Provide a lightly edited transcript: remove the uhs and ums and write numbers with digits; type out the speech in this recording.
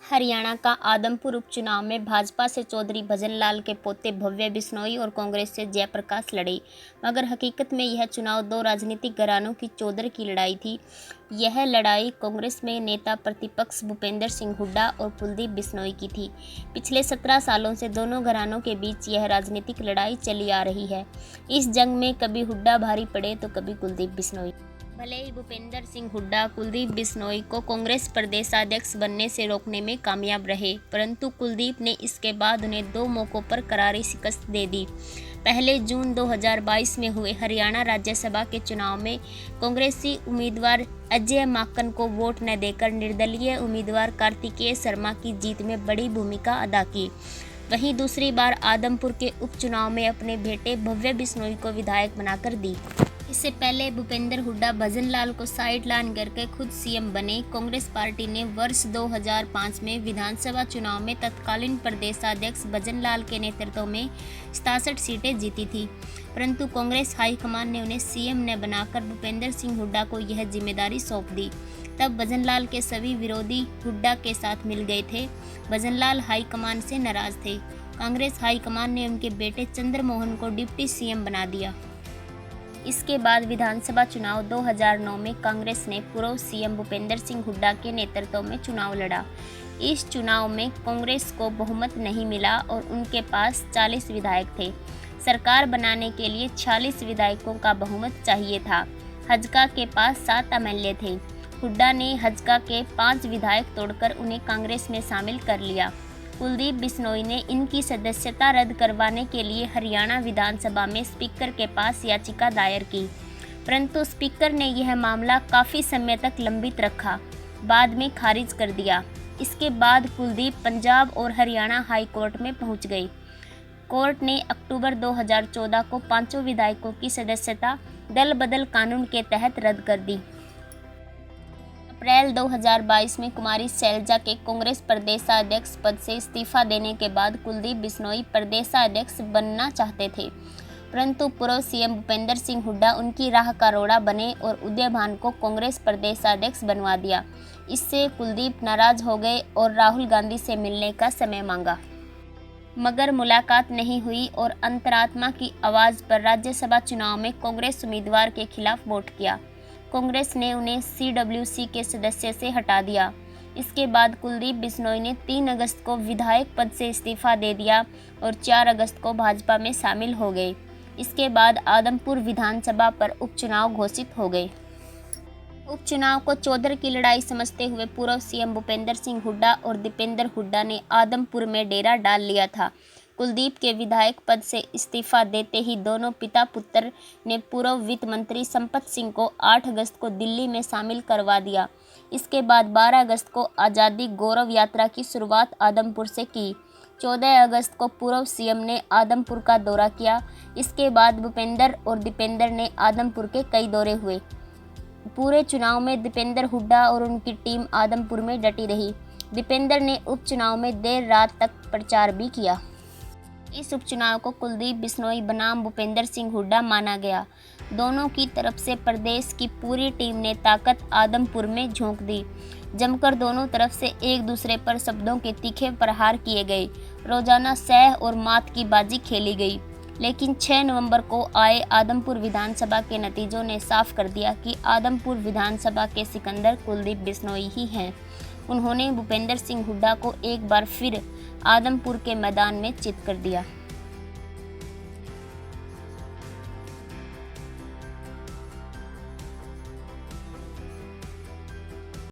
हरियाणा का आदमपुर उपचुनाव में भाजपा से चौधरी भजन लाल के पोते भव्य बिश्नोई और कांग्रेस से जयप्रकाश लड़े, मगर हकीकत में यह चुनाव दो राजनीतिक घरानों की चौधर की लड़ाई थी। यह लड़ाई कांग्रेस में नेता प्रतिपक्ष भूपेंद्र सिंह हुड्डा और कुलदीप बिश्नोई की थी। पिछले 17 सालों से दोनों घरानों के बीच यह राजनीतिक लड़ाई चली आ रही है। इस जंग में कभी हुड्डा भारी पड़े तो कभी कुलदीप बिश्नोई। भले ही भूपेंद्र सिंह हुड्डा कुलदीप बिश्नोई को कांग्रेस प्रदेशाध्यक्ष बनने से रोकने में कामयाब रहे, परंतु कुलदीप ने इसके बाद उन्हें 2 मौकों पर करारी शिकस्त दे दी। पहले जून 2022 में हुए हरियाणा राज्यसभा के चुनाव में कांग्रेसी उम्मीदवार अजय माकन को वोट न देकर निर्दलीय उम्मीदवार कार्तिकेय शर्मा की जीत में बड़ी भूमिका अदा की। वहीं दूसरी बार आदमपुर के उपचुनाव में अपने बेटे भव्य बिश्नोई को विधायक बनाकर दी। इससे पहले भूपेंद्र हुड्डा भजन लाल को साइड लाइन करके खुद सीएम बने। कांग्रेस पार्टी ने वर्ष 2005 में विधानसभा चुनाव में तत्कालीन प्रदेशाध्यक्ष भजन लाल के नेतृत्व में 67 सीटें जीती थी, परंतु कांग्रेस हाईकमान ने उन्हें सीएम न बनाकर भूपेंद्र सिंह हुड्डा को यह जिम्मेदारी सौंप दी। तब भजन लाल के सभी विरोधी हुड्डा के साथ मिल गए थे। भजन लाल हाईकमान से नाराज थे। कांग्रेस हाईकमान ने उनके बेटे चंद्रमोहन को डिप्टी सीएम बना दिया। इसके बाद विधानसभा चुनाव 2009 में कांग्रेस ने पूर्व सीएम भूपेंद्र सिंह हुड्डा के नेतृत्व में चुनाव लड़ा। इस चुनाव में कांग्रेस को बहुमत नहीं मिला और उनके पास 40 विधायक थे। सरकार बनाने के लिए 46 विधायकों का बहुमत चाहिए था। हजका के पास 7 एमएलए थे। हुड्डा ने हजका के 5 विधायक तोड़कर उन्हें कांग्रेस में शामिल कर लिया। कुलदीप बिश्नोई ने इनकी सदस्यता रद्द करवाने के लिए हरियाणा विधानसभा में स्पीकर के पास याचिका दायर की, परंतु स्पीकर ने यह मामला काफ़ी समय तक लंबित रखा, बाद में खारिज कर दिया। इसके बाद कुलदीप पंजाब और हरियाणा हाई कोर्ट में पहुंच गए। कोर्ट ने अक्टूबर 2014 को 5 विधायकों की सदस्यता दल बदल कानून के तहत रद्द कर दी। अप्रैल 2022 में कुमारी शैलजा के कांग्रेस प्रदेशाध्यक्ष पद से इस्तीफा देने के बाद कुलदीप बिश्नोई प्रदेशाध्यक्ष बनना चाहते थे, परंतु पूर्व सीएम भूपेंद्र सिंह हुड्डा उनकी राह का रोड़ा बने और उदयभान को कांग्रेस प्रदेशाध्यक्ष बनवा दिया। इससे कुलदीप नाराज हो गए और राहुल गांधी से मिलने का समय मांगा, मगर मुलाकात नहीं हुई और अंतरात्मा की आवाज़ पर राज्यसभा चुनाव में कांग्रेस उम्मीदवार के खिलाफ वोट किया। कांग्रेस ने उन्हें CWC के सदस्य से हटा दिया। इसके बाद कुलदीप बिश्नोई ने 3 अगस्त को विधायक पद से इस्तीफा दे दिया और 4 अगस्त को भाजपा में शामिल हो गए। इसके बाद आदमपुर विधानसभा पर उपचुनाव घोषित हो गए। उपचुनाव को चौधर की लड़ाई समझते हुए पूर्व सीएम भूपेंद्र सिंह हुड्डा और दीपेंद्र हुड्डा ने आदमपुर में डेरा डाल लिया था। कुलदीप के विधायक पद से इस्तीफा देते ही दोनों पिता पुत्र ने पूर्व वित्त मंत्री संपत सिंह को 8 अगस्त को दिल्ली में शामिल करवा दिया। इसके बाद 12 अगस्त को आज़ादी गौरव यात्रा की शुरुआत आदमपुर से की। 14 अगस्त को पूर्व सीएम ने आदमपुर का दौरा किया। इसके बाद भूपेंद्र और दीपेंद्र ने आदमपुर के कई दौरे हुए। पूरे चुनाव में दीपेंद्र हुड्डा और उनकी टीम आदमपुर में डटी रही। दीपेंद्र ने उपचुनाव में देर रात तक प्रचार भी किया। इस उपचुनाव को कुलदीप बिश्नोई बनाम भूपेंद्र सिंह हुड्डा माना गया। दोनों की तरफ से प्रदेश की पूरी टीम ने ताकत आदमपुर में झोंक दी। जमकर दोनों तरफ से एक दूसरे पर शब्दों के तीखे प्रहार किए गए। रोजाना सह और मात की बाजी खेली गई, लेकिन 6 नवंबर को आए आदमपुर विधानसभा के नतीजों ने साफ कर दिया कि आदमपुर विधानसभा के सिकंदर कुलदीप बिश्नोई ही हैं। उन्होंने भूपेंद्र सिंह हुड्डा को एक बार फिर आदमपुर के मैदान में चित कर दिया।